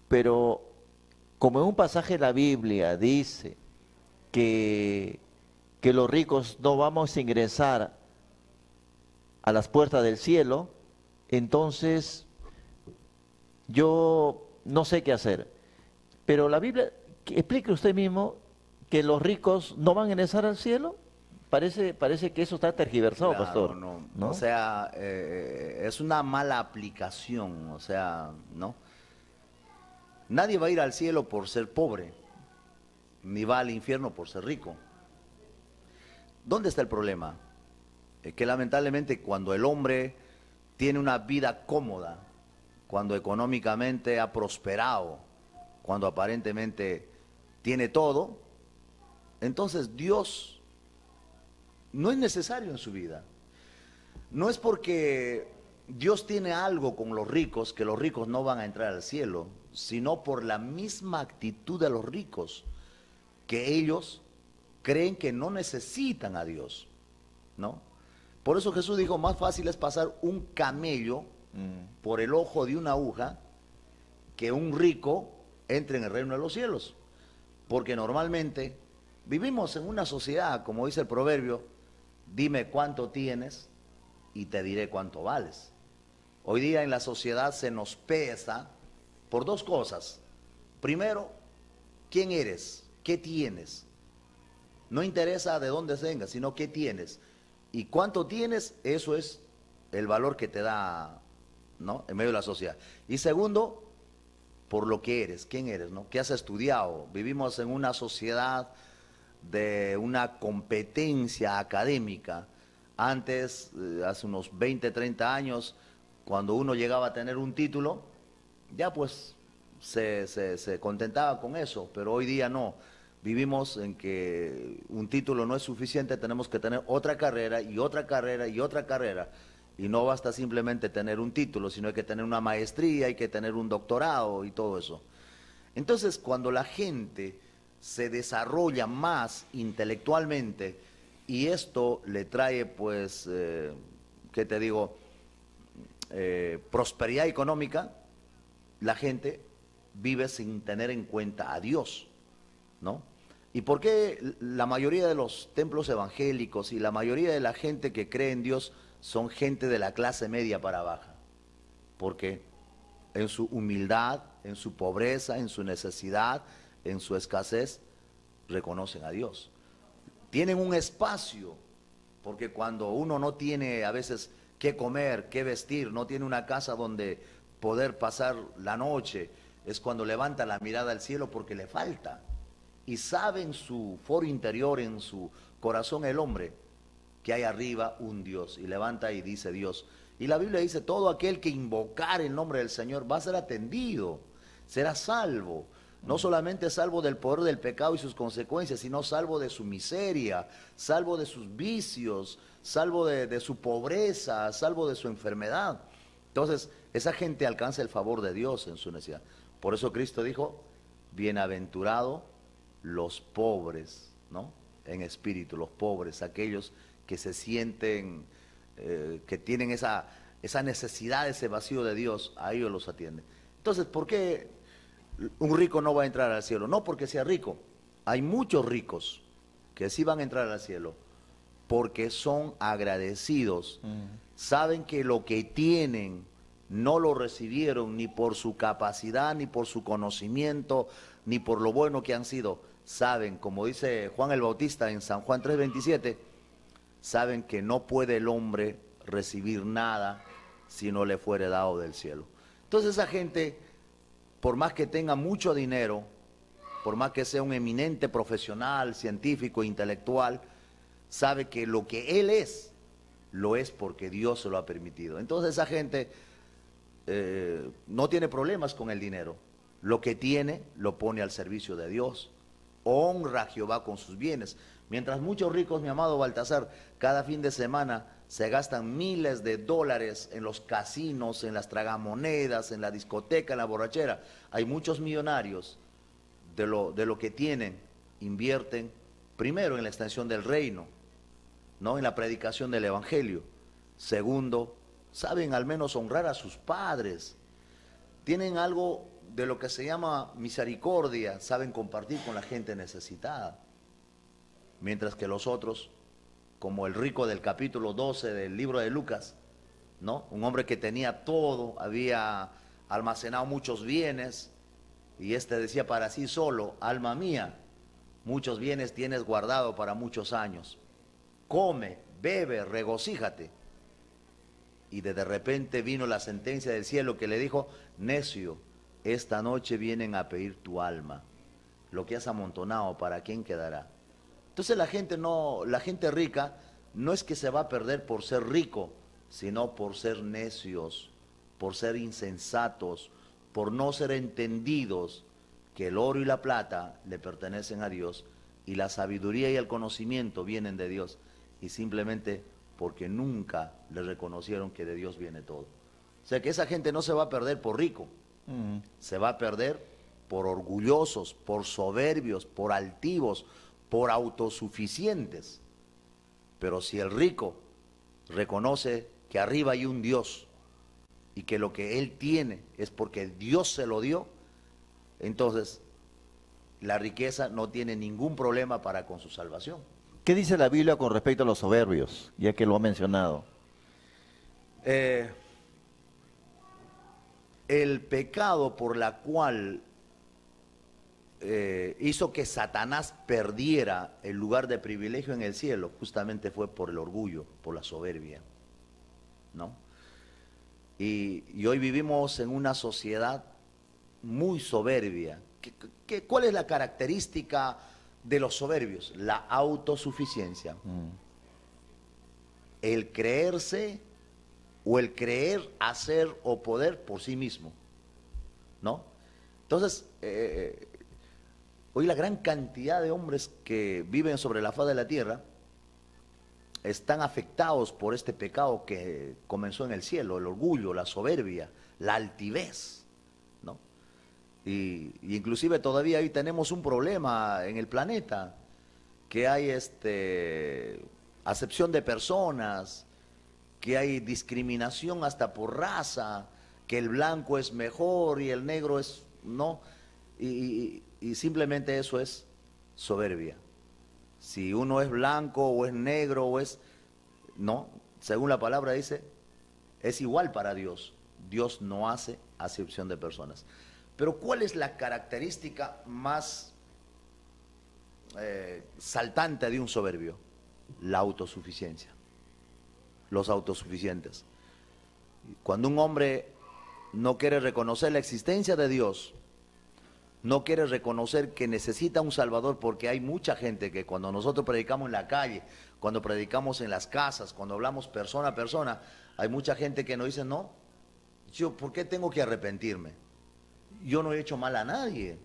Speaker 2: pero como en un pasaje de la Biblia dice que los ricos no vamos a ingresar a las puertas del cielo, entonces yo no sé qué hacer. Pero la Biblia, explique usted mismo que los ricos no van a ingresar al cielo. Parece que eso está tergiversado,
Speaker 3: Claro,
Speaker 2: pastor.
Speaker 3: no.
Speaker 2: ¿No?
Speaker 3: O sea, es una mala aplicación, o sea, ¿no? Nadie va a ir al cielo por ser pobre, ni va al infierno por ser rico. ¿Dónde está el problema? Que lamentablemente cuando el hombre tiene una vida cómoda, cuando económicamente ha prosperado, cuando aparentemente tiene todo, entonces Dios no es necesario en su vida. No es porque Dios tiene algo con los ricos que los ricos no van a entrar al cielo, sino por la misma actitud de los ricos, que ellos creen que no necesitan a Dios, ¿no? Por eso Jesús dijo, más fácil es pasar un camello por el ojo de una aguja que un rico entre en el reino de los cielos. Porque normalmente vivimos en una sociedad, como dice el proverbio, dime cuánto tienes y te diré cuánto vales. Hoy día en la sociedad se nos pesa por dos cosas. Primero, ¿quién eres? ¿Qué tienes? No interesa de dónde vengas, sino qué tienes. Y cuánto tienes, eso es el valor que te da, ¿no?, en medio de la sociedad. Y segundo, por lo que eres, quién eres, ¿no? ¿Qué has estudiado? Vivimos en una sociedad de una competencia académica. Antes, hace unos 20, 30 años, cuando uno llegaba a tener un título, ya pues se contentaba con eso, pero hoy día no. Vivimos en que un título no es suficiente, tenemos que tener otra carrera y otra carrera y otra carrera. Y no basta simplemente tener un título, sino hay que tener una maestría, hay que tener un doctorado y todo eso. Entonces, cuando la gente se desarrolla más intelectualmente y esto le trae, pues, ¿qué te digo?, prosperidad económica, la gente vive sin tener en cuenta a Dios, ¿no? ¿Y por qué la mayoría de los templos evangélicos y la mayoría de la gente que cree en Dios son gente de la clase media para baja? Porque en su humildad, en su pobreza, en su necesidad, en su escasez, reconocen a Dios. Tienen un espacio, porque cuando uno no tiene a veces qué comer, qué vestir, no tiene una casa donde poder pasar la noche, es cuando levanta la mirada al cielo porque le falta. Y sabe en su foro interior, en su corazón el hombre, que hay arriba un Dios. Y levanta y dice Dios. Y la Biblia dice, todo aquel que invocar el nombre del Señor va a ser atendido, será salvo. No solamente salvo del poder del pecado y sus consecuencias, sino salvo de su miseria, salvo de sus vicios, salvo de su pobreza, salvo de su enfermedad. Entonces, esa gente alcanza el favor de Dios en su necesidad. Por eso Cristo dijo, bienaventurado los pobres, ¿no?, en espíritu, los pobres, aquellos que se sienten, que tienen esa necesidad, ese vacío de Dios, a ellos los atiende. Entonces, ¿por qué un rico no va a entrar al cielo? No porque sea rico, hay muchos ricos que sí van a entrar al cielo, porque son agradecidos, saben que lo que tienen no lo recibieron ni por su capacidad, ni por su conocimiento, ni por lo bueno que han sido. Saben, como dice Juan el Bautista en San Juan 3:27, saben que no puede el hombre recibir nada si no le fuere dado del cielo. Entonces esa gente, por más que tenga mucho dinero, por más que sea un eminente profesional, científico, intelectual, sabe que lo que él es, lo es porque Dios se lo ha permitido. Entonces esa gente no tiene problemas con el dinero. Lo que tiene, lo pone al servicio de Dios. Honra a Jehová con sus bienes. Mientras muchos ricos, mi amado Baltasar, cada fin de semana se gastan miles de dólares en los casinos, en las tragamonedas, en la discoteca, en la borrachera. Hay muchos millonarios de lo que tienen, invierten primero en la extensión del reino, ¿no? En la predicación del evangelio. Segundo, saben al menos honrar a sus padres. Tienen algo de lo que se llama misericordia, saben compartir con la gente necesitada. Mientras que los otros, como el rico del capítulo 12 del libro de Lucas, ¿no? Un hombre que tenía todo, había almacenado muchos bienes, y este decía para sí solo: alma mía, muchos bienes tienes guardado para muchos años. Come, bebe, regocíjate. Y de repente vino la sentencia del cielo que le dijo: necio, esta noche vienen a pedir tu alma. Lo que has amontonado, ¿para quién quedará? Entonces la gente rica no es que se va a perder por ser rico, sino por ser necios, por ser insensatos, por no ser entendidos que el oro y la plata le pertenecen a Dios y la sabiduría y el conocimiento vienen de Dios, y simplemente porque nunca le reconocieron que de Dios viene todo. O sea que esa gente no se va a perder por rico, se va a perder por orgullosos, por soberbios, por altivos, por autosuficientes. Pero si el rico reconoce que arriba hay un Dios y que lo que él tiene es porque Dios se lo dio, entonces la riqueza no tiene ningún problema para con su salvación.
Speaker 2: ¿Qué dice la Biblia con respecto a los soberbios, ya que lo ha mencionado?
Speaker 3: El pecado por la cual hizo que Satanás perdiera el lugar de privilegio en el cielo, justamente fue por el orgullo, por la soberbia, ¿no? Y hoy vivimos en una sociedad muy soberbia. ¿Cuál es la característica de los soberbios? La autosuficiencia. El creerse o el creer, hacer o poder por sí mismo, ¿no? Entonces, hoy la gran cantidad de hombres que viven sobre la faz de la tierra están afectados por este pecado que comenzó en el cielo: el orgullo, la soberbia, la altivez, ¿no? Y inclusive todavía hoy tenemos un problema en el planeta, que hay acepción de personas, que hay discriminación hasta por raza, que el blanco es mejor y el negro es no, y simplemente eso es soberbia. Si uno es blanco o es negro o es, no, según la palabra dice, es igual para Dios. Dios no hace acepción de personas. Pero ¿cuál es la característica más saltante de un soberbio? La autosuficiencia. Los autosuficientes. Cuando un hombre no quiere reconocer la existencia de Dios, no quiere reconocer que necesita un Salvador, porque hay mucha gente que cuando nosotros predicamos en la calle, cuando predicamos en las casas, cuando hablamos persona a persona, hay mucha gente que nos dice: no, yo, ¿por qué tengo que arrepentirme? Yo no he hecho mal a nadie,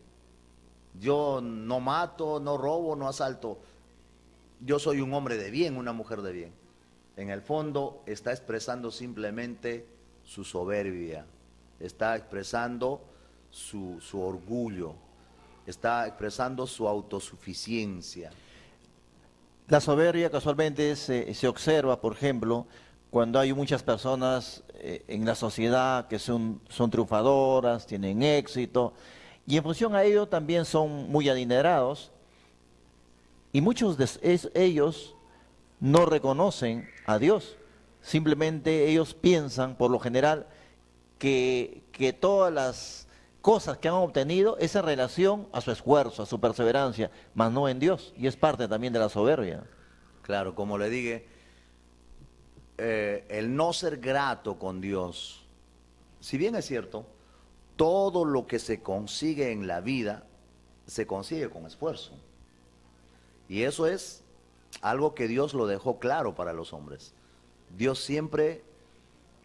Speaker 3: yo no mato, no robo, no asalto, yo soy un hombre de bien, una mujer de bien. En el fondo está expresando simplemente su soberbia, está expresando su orgullo, está expresando su autosuficiencia.
Speaker 2: La soberbia casualmente se observa, por ejemplo, cuando hay muchas personas en la sociedad que son triunfadoras, tienen éxito, y en función a ello también son muy adinerados, y muchos de ellos no reconocen a Dios. Simplemente ellos piensan, por lo general, que todas las cosas que han obtenido es en relación a su esfuerzo, a su perseverancia, mas no en Dios, y es parte también de la soberbia.
Speaker 3: Claro, como le dije, el no ser grato con Dios, si bien es cierto, todo lo que se consigue en la vida se consigue con esfuerzo. Y eso es algo que Dios lo dejó claro para los hombres. Dios siempre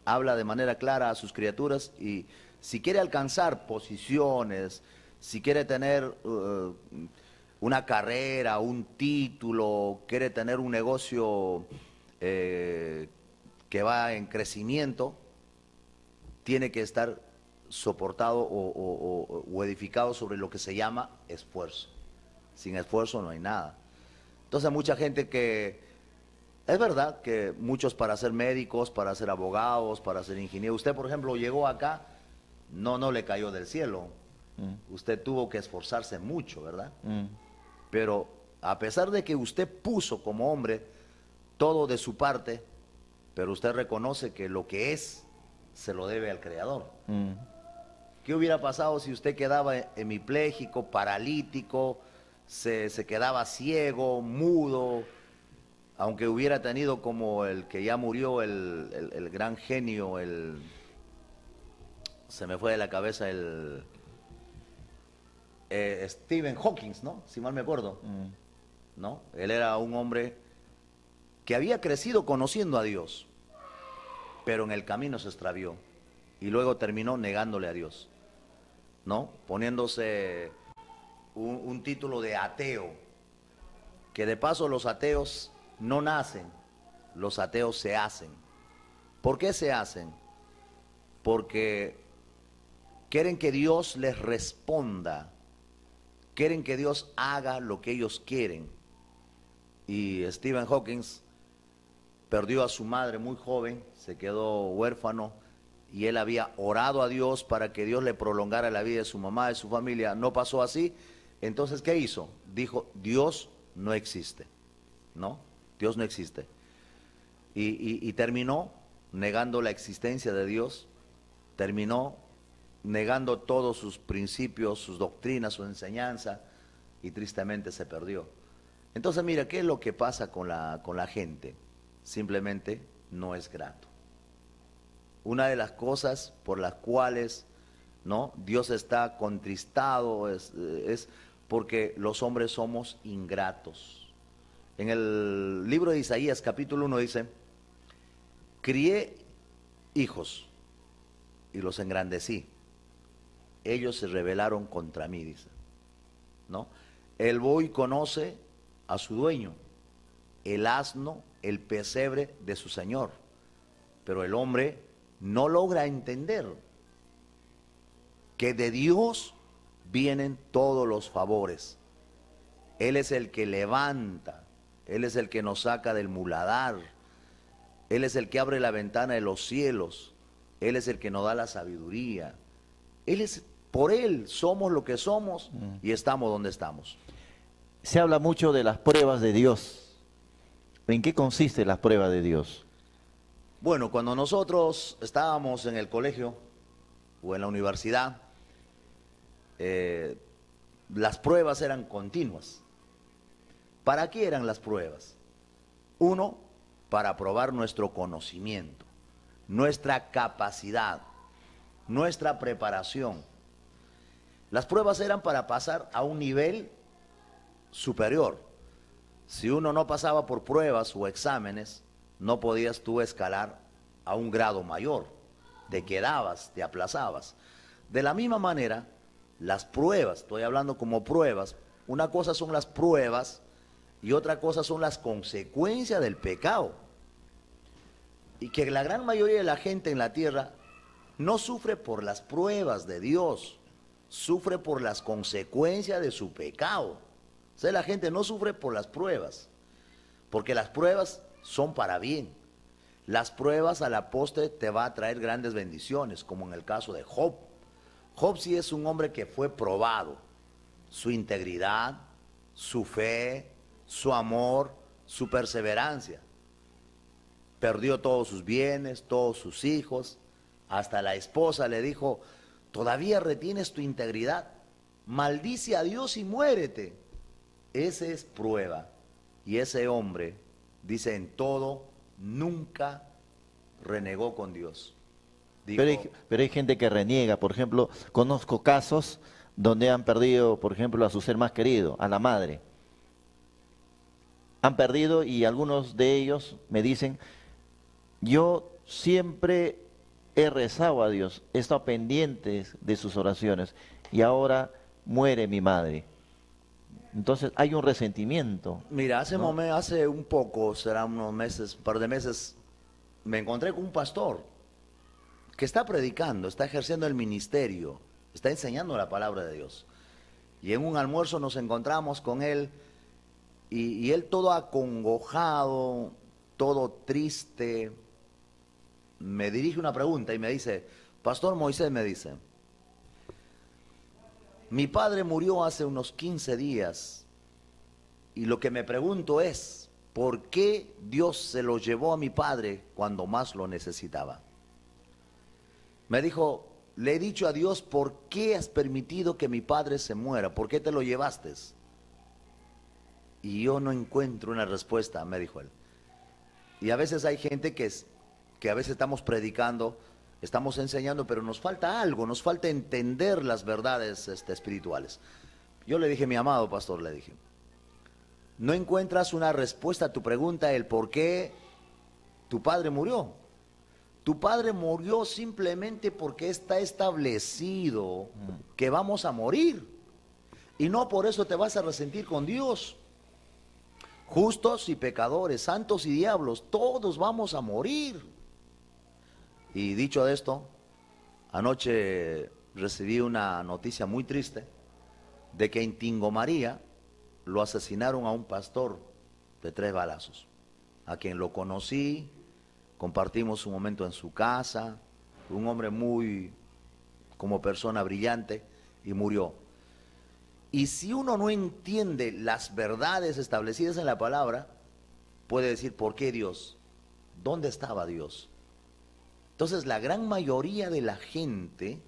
Speaker 3: habla de manera clara a sus criaturas, y si quiere alcanzar posiciones, si quiere tener una carrera, un título, quiere tener un negocio que va en crecimiento, tiene que estar soportado o edificado sobre lo que se llama esfuerzo. Sin esfuerzo no hay nada. Entonces mucha gente que, es verdad que muchos para ser médicos, para ser abogados, para ser ingenieros, usted por ejemplo llegó acá, no le cayó del cielo, usted tuvo que esforzarse mucho, ¿verdad? Pero a pesar de que usted puso como hombre todo de su parte, pero usted reconoce que lo que es se lo debe al Creador. ¿Qué hubiera pasado si usted quedaba hemipléjico, paralítico, se quedaba ciego, mudo, aunque hubiera tenido como el que ya murió, el gran genio, se me fue de la cabeza Stephen Hawking, ¿no? Si mal me acuerdo, ¿no? Él era un hombre que había crecido conociendo a Dios, pero en el camino se extravió y luego terminó negándole a Dios, ¿no? Poniéndose un título de ateo, que de paso los ateos no nacen, los ateos se hacen. ¿Por qué se hacen? Porque quieren que Dios les responda, quieren que Dios haga lo que ellos quieren. Y Stephen Hawking perdió a su madre muy joven, se quedó huérfano, y él había orado a Dios para que Dios le prolongara la vida de su mamá, de su familia. No pasó así. Entonces, ¿qué hizo? Dijo, Dios no existe, ¿no? Dios no existe. Y terminó negando la existencia de Dios, terminó negando todos sus principios, sus doctrinas, su enseñanza, y tristemente se perdió. Entonces, mira, ¿qué es lo que pasa con la gente? Simplemente no es grato. Una de las cosas por las cuales, ¿no?, Dios está contristado es porque los hombres somos ingratos. En el libro de Isaías capítulo 1 dice, crié hijos y los engrandecí, ellos se rebelaron contra mí, dice, ¿no? El buey conoce a su dueño, el asno el pesebre de su señor, pero el hombre no logra entender que de Dios vienen todos los favores. Él es el que levanta, Él es el que nos saca del muladar, Él es el que abre la ventana de los cielos, Él es el que nos da la sabiduría. Por Él somos lo que somos y estamos donde estamos.
Speaker 2: Se habla mucho de las pruebas de Dios. ¿En qué consiste las pruebas de Dios?
Speaker 3: Bueno, cuando nosotros estábamos en el colegio o en la universidad, las pruebas eran continuas. ¿Para qué eran las pruebas? Uno, para probar nuestro conocimiento, nuestra capacidad, nuestra preparación. Las pruebas eran para pasar a un nivel superior. Si uno no pasaba por pruebas o exámenes, no podías tú escalar a un grado mayor, te quedabas, te aplazabas. De la misma manera, las pruebas, estoy hablando como pruebas, una cosa son las pruebas y otra cosa son las consecuencias del pecado. Y que la gran mayoría de la gente en la tierra no sufre por las pruebas de Dios, sufre por las consecuencias de su pecado. O sea, la gente no sufre por las pruebas, porque las pruebas son para bien. Las pruebas a la postre te va a traer grandes bendiciones, como en el caso de Job. Job sí es un hombre que fue probado, su integridad, su fe, su amor, su perseverancia. Perdió todos sus bienes, todos sus hijos, hasta la esposa le dijo, ¿todavía retienes tu integridad? Maldice a Dios y muérete. Esa es prueba. Y ese hombre, dice, en todo, nunca renegó con Dios. Dijo,
Speaker 2: Pero hay gente que reniega. Por ejemplo, conozco casos donde han perdido, por ejemplo, a su ser más querido, a la madre. Han perdido y algunos de ellos me dicen, yo siempre he rezado a Dios, he estado pendiente de sus oraciones y ahora muere mi madre. Entonces hay un resentimiento.
Speaker 3: Mira,
Speaker 2: ¿no?
Speaker 3: hace un poco, será unos meses, un par de meses, me encontré con un pastor que está predicando, está ejerciendo el ministerio, está enseñando la palabra de Dios. Y en un almuerzo nos encontramos con él y él todo acongojado, todo triste, me dirige una pregunta y me dice, Pastor Moisés, me dice, mi padre murió hace unos 15 días y lo que me pregunto es, ¿por qué Dios se lo llevó a mi padre cuando más lo necesitaba? Me dijo, le he dicho a Dios, ¿por qué has permitido que mi padre se muera? ¿Por qué te lo llevaste? Y yo no encuentro una respuesta, me dijo él. Y a veces hay gente que a veces estamos predicando, estamos enseñando, pero nos falta algo, nos falta entender las verdades espirituales. Yo le dije, mi amado pastor, le dije, no encuentras una respuesta a tu pregunta, el por qué tu padre murió. Tu padre murió simplemente porque está establecido que vamos a morir. Y no por eso te vas a resentir con Dios. Justos y pecadores, santos y diablos, todos vamos a morir. Y dicho esto, anoche recibí una noticia muy triste de que en Tingomaría lo asesinaron a un pastor de 3 balazos, a quien lo conocí, compartimos un momento en su casa, un hombre muy, como persona brillante, y murió. Y si uno no entiende las verdades establecidas en la palabra, puede decir, ¿por qué Dios? ¿Dónde estaba Dios? Entonces la gran mayoría de la gente,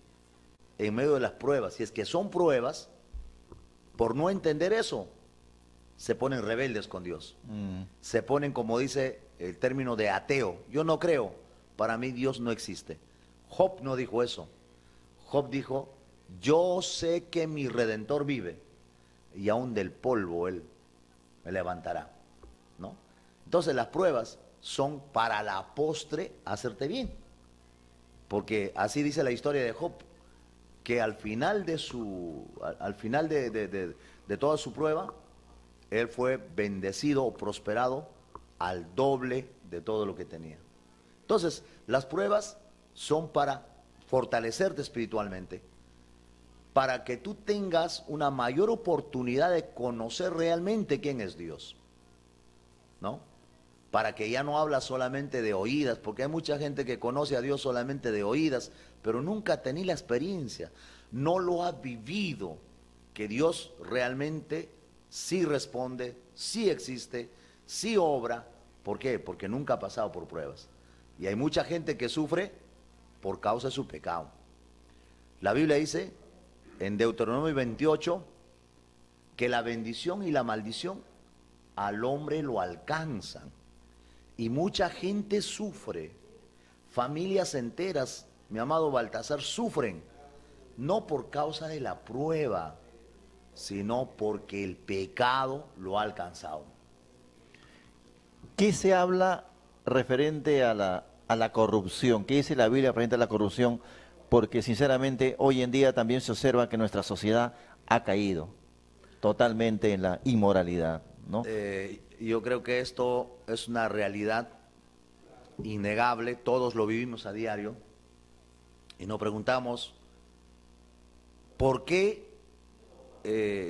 Speaker 3: en medio de las pruebas, si es que son pruebas, por no entender eso, se ponen rebeldes con Dios. Se ponen, como dice el término de ateo. Yo no creo, para mí Dios no existe. Job no dijo eso. Job dijo, yo sé que mi Redentor vive y aún del polvo Él me levantará, ¿no? Entonces las pruebas son para la postre hacerte bien. Porque así dice la historia de Job, que al final de toda su prueba, él fue bendecido o prosperado al doble de todo lo que tenía. Entonces, las pruebas son para fortalecerte espiritualmente, para que tú tengas una mayor oportunidad de conocer realmente quién es Dios, ¿no? Para que ya no hablas solamente de oídas, porque hay mucha gente que conoce a Dios solamente de oídas, pero nunca ha tenido la experiencia, no lo ha vivido, que Dios realmente sí responde, sí existe, sí obra. ¿Por qué? Porque nunca ha pasado por pruebas. Y hay mucha gente que sufre por causa de su pecado. La Biblia dice en Deuteronomio 28 que la bendición y la maldición al hombre lo alcanzan. Y mucha gente sufre, familias enteras, mi amado Baltasar, sufren, no por causa de la prueba, sino porque el pecado lo ha alcanzado.
Speaker 2: ¿Qué se habla referente a la corrupción? ¿Qué dice la Biblia referente a la corrupción? Porque sinceramente hoy en día también se observa que nuestra sociedad ha caído totalmente en la inmoralidad, ¿no?
Speaker 3: Yo creo que esto es una realidad innegable, todos lo vivimos a diario y nos preguntamos ¿por qué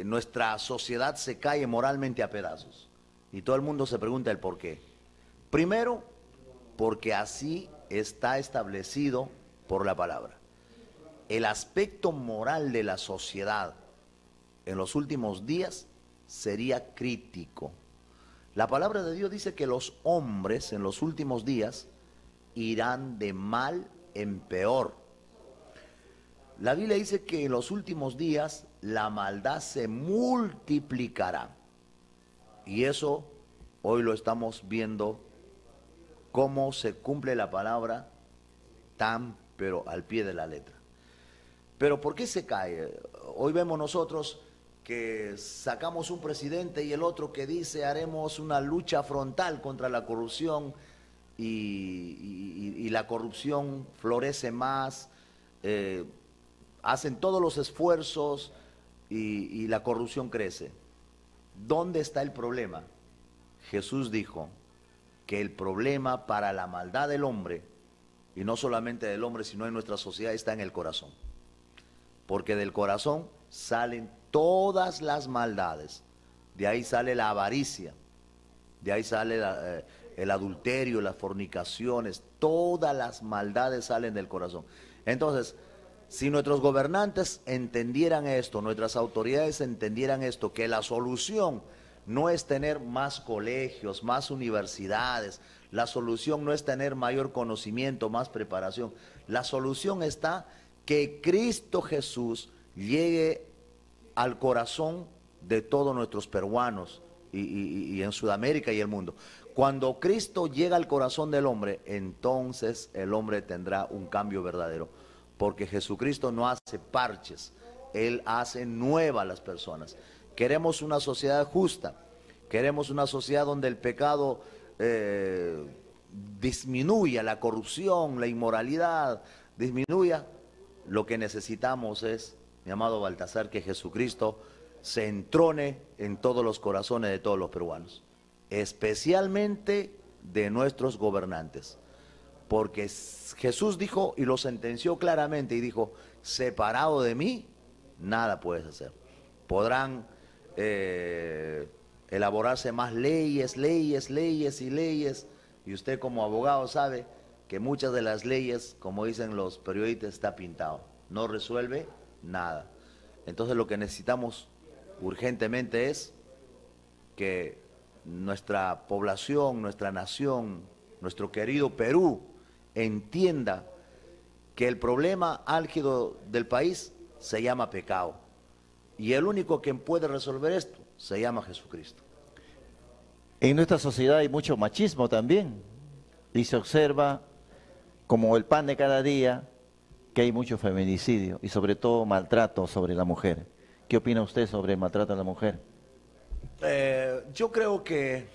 Speaker 3: nuestra sociedad se cae moralmente a pedazos? Y todo el mundo se pregunta el por qué. Primero, porque así está establecido por la palabra. El aspecto moral de la sociedad en los últimos días sería crítico. La palabra de Dios dice que los hombres en los últimos días irán de mal en peor. La Biblia dice que en los últimos días la maldad se multiplicará. Y eso hoy lo estamos viendo, cómo se cumple la palabra tan, pero al pie de la letra. Pero ¿por qué se cae? Hoy vemos nosotros que sacamos un presidente y el otro que dice haremos una lucha frontal contra la corrupción y la corrupción florece más, hacen todos los esfuerzos y la corrupción crece. ¿Dónde está el problema? Jesús dijo que el problema para la maldad del hombre, y no solamente del hombre, sino en nuestra sociedad, está en el corazón. Porque del corazón salen todas las maldades. De ahí sale la avaricia, de ahí sale el adulterio, las fornicaciones, todas las maldades salen del corazón. Entonces, si nuestros gobernantes entendieran esto, nuestras autoridades entendieran esto, que la solución no es tener más colegios, más universidades, la solución no es tener mayor conocimiento, más preparación, la solución está que Cristo Jesús llegue al corazón de todos nuestros peruanos y en Sudamérica y el mundo. Cuando Cristo llega al corazón del hombre, entonces el hombre tendrá un cambio verdadero, porque Jesucristo no hace parches, Él hace nuevas las personas. Queremos una sociedad justa, queremos una sociedad donde el pecado disminuya, la corrupción, la inmoralidad disminuya. Lo que necesitamos es, mi amado Baltasar, que Jesucristo se entrone en todos los corazones de todos los peruanos, especialmente de nuestros gobernantes, porque Jesús dijo y lo sentenció claramente y dijo: separado de mí, nada puedes hacer. Podrán elaborarse más leyes, y usted como abogado sabe que muchas de las leyes, como dicen los periodistas, está pintado, no resuelve nada. Entonces lo que necesitamos urgentemente es que nuestra población, nuestra nación, nuestro querido Perú entienda que el problema álgido del país se llama pecado, y el único que puede resolver esto se llama Jesucristo.
Speaker 2: En nuestra sociedad hay mucho machismo también, y se observa como el pan de cada día que hay mucho feminicidio y sobre todo maltrato sobre la mujer. ¿Qué opina usted sobre el maltrato a la mujer?
Speaker 3: Yo creo que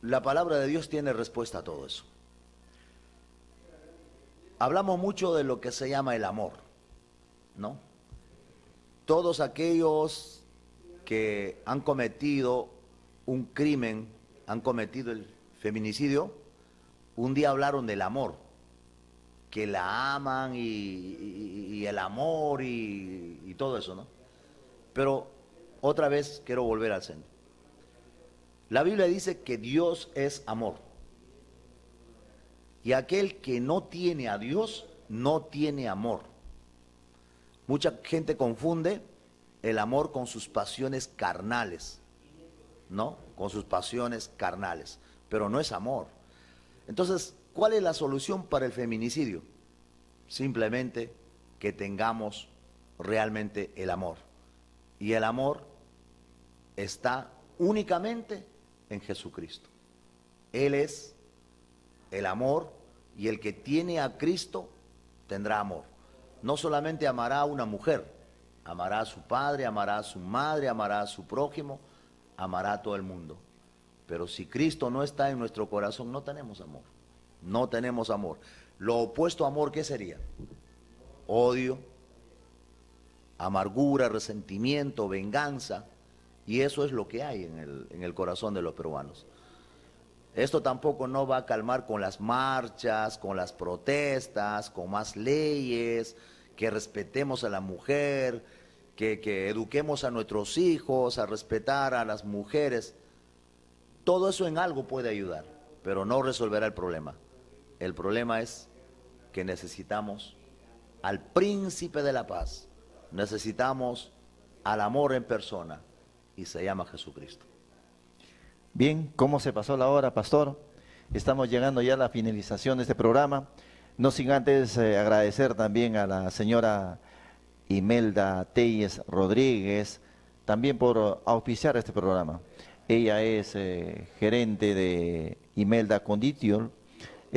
Speaker 3: la palabra de Dios tiene respuesta a todo eso. Hablamos mucho de lo que se llama el amor, ¿no? Todos aquellos que han cometido un crimen, han cometido el feminicidio, un día hablaron del amor, que la aman y el amor y todo eso, ¿no? Pero otra vez quiero volver al centro. La Biblia dice que Dios es amor. Y aquel que no tiene a Dios, no tiene amor. Mucha gente confunde el amor con sus pasiones carnales, ¿no? Con sus pasiones carnales, pero no es amor. Entonces, ¿cuál es la solución para el feminicidio? Simplemente que tengamos realmente el amor. Y el amor está únicamente en Jesucristo. Él es el amor, y el que tiene a Cristo tendrá amor. No solamente amará a una mujer, amará a su padre, amará a su madre, amará a su prójimo, amará a todo el mundo. Pero si Cristo no está en nuestro corazón, no tenemos amor. No tenemos amor. Lo opuesto a amor, ¿qué sería? Odio, amargura, resentimiento, venganza. Y eso es lo que hay en el corazón de los peruanos. Esto tampoco no va a calmar con las marchas, con las protestas, con más leyes, que respetemos a la mujer, que eduquemos a nuestros hijos a respetar a las mujeres. Todo eso en algo puede ayudar, pero no resolverá el problema. El problema es que necesitamos al príncipe de la paz, necesitamos al amor en persona, y se llama Jesucristo.
Speaker 2: Bien, ¿cómo se pasó la hora, pastor? Estamos llegando ya a la finalización de este programa, no sin antes agradecer también a la señora Imelda Telles Rodríguez, también por auspiciar este programa. Ella es gerente de Imelda Condition,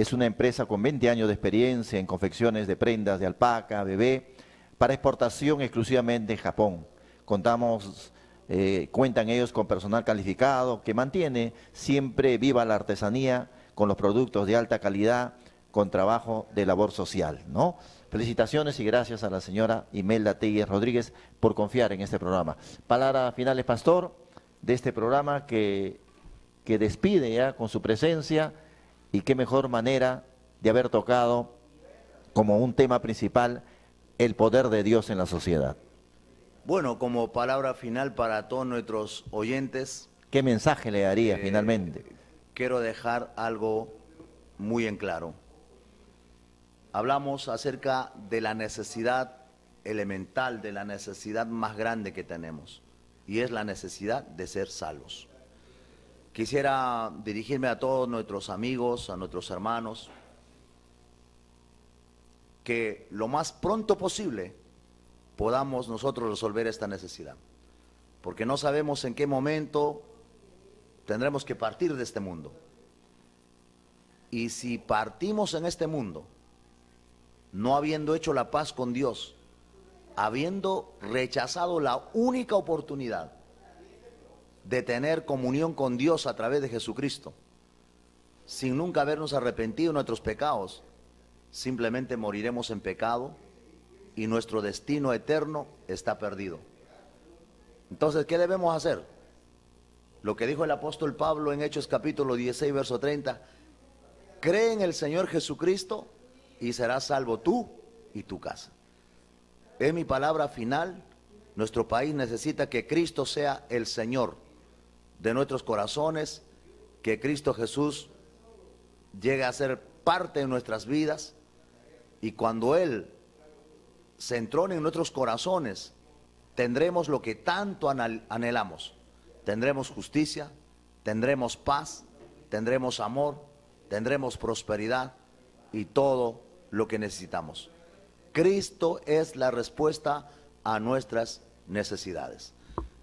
Speaker 2: es una empresa con 20 años de experiencia en confecciones de prendas de alpaca, bebé, para exportación exclusivamente en Japón. Cuentan ellos con personal calificado que mantiene siempre viva la artesanía con los productos de alta calidad, con trabajo de labor social, ¿no? Felicitaciones y gracias a la señora Imelda Telles Rodríguez por confiar en este programa. Palabras finales, pastor, de este programa que despide ya con su presencia, y qué mejor manera de haber tocado como un tema principal el poder de Dios en la sociedad.
Speaker 3: Bueno, como palabra final para todos nuestros oyentes,
Speaker 2: ¿qué mensaje le daría finalmente?
Speaker 3: Quiero dejar algo muy en claro. Hablamos acerca de la necesidad elemental, de la necesidad más grande que tenemos, y es la necesidad de ser salvos. Quisiera dirigirme a todos nuestros amigos, a nuestros hermanos, que lo más pronto posible podamos nosotros resolver esta necesidad, porque no sabemos en qué momento tendremos que partir de este mundo. Y si partimos en este mundo, no habiendo hecho la paz con Dios, habiendo rechazado la única oportunidad de tener comunión con Dios a través de Jesucristo, sin nunca habernos arrepentido de nuestros pecados, simplemente moriremos en pecado y nuestro destino eterno está perdido. Entonces, ¿qué debemos hacer? Lo que dijo el apóstol Pablo en Hechos capítulo 16, verso 30, cree en el Señor Jesucristo y serás salvo tú y tu casa. Es mi palabra final. Nuestro país necesita que Cristo sea el Señor de nuestros corazones, que Cristo Jesús llegue a ser parte de nuestras vidas, y cuando Él se entrone en nuestros corazones, tendremos lo que tanto anhelamos. Tendremos justicia, tendremos paz, tendremos amor, tendremos prosperidad y todo lo que necesitamos. Cristo es la respuesta a nuestras necesidades.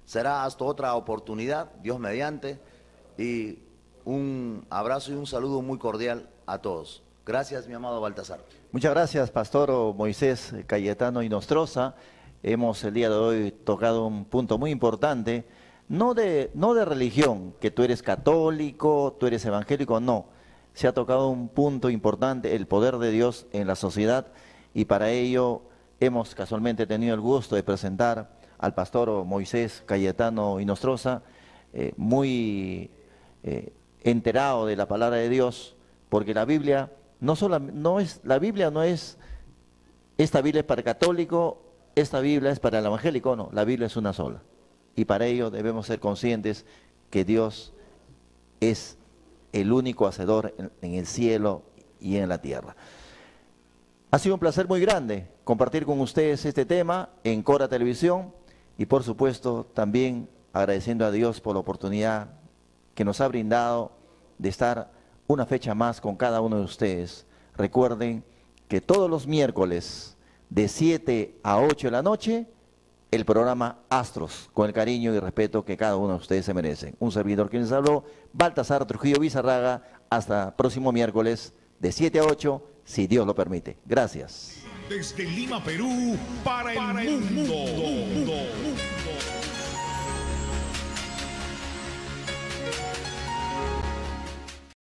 Speaker 3: Será hasta otra oportunidad, Dios mediante, y un abrazo y un saludo muy cordial a todos. Gracias, mi amado Baltasar.
Speaker 2: Muchas gracias, pastor Moisés Cayetano Inostroza. Hemos el día de hoy tocado un punto muy importante, no de religión, que tú eres católico, tú eres evangélico, no. Se ha tocado un punto importante, el poder de Dios en la sociedad, y para ello hemos casualmente tenido el gusto de presentar al pastor Moisés Cayetano Inostroza, muy enterado de la palabra de Dios, porque la Biblia la Biblia no es, esta Biblia es para el católico, esta Biblia es para el evangélico, no, la Biblia es una sola. Y para ello debemos ser conscientes que Dios es el único hacedor en el cielo y en la tierra. Ha sido un placer muy grande compartir con ustedes este tema en Cora Televisión, y por supuesto también agradeciendo a Dios por la oportunidad que nos ha brindado de estar una fecha más con cada uno de ustedes. Recuerden que todos los miércoles de 7 a 8 de la noche, el programa Astros, con el cariño y respeto que cada uno de ustedes se merecen. Un servidor que les habló, Baltasar Trujillo Bizarraga. Hasta próximo miércoles de 7 a 8, si Dios lo permite. Gracias.
Speaker 4: Desde Lima, Perú, para el mundo.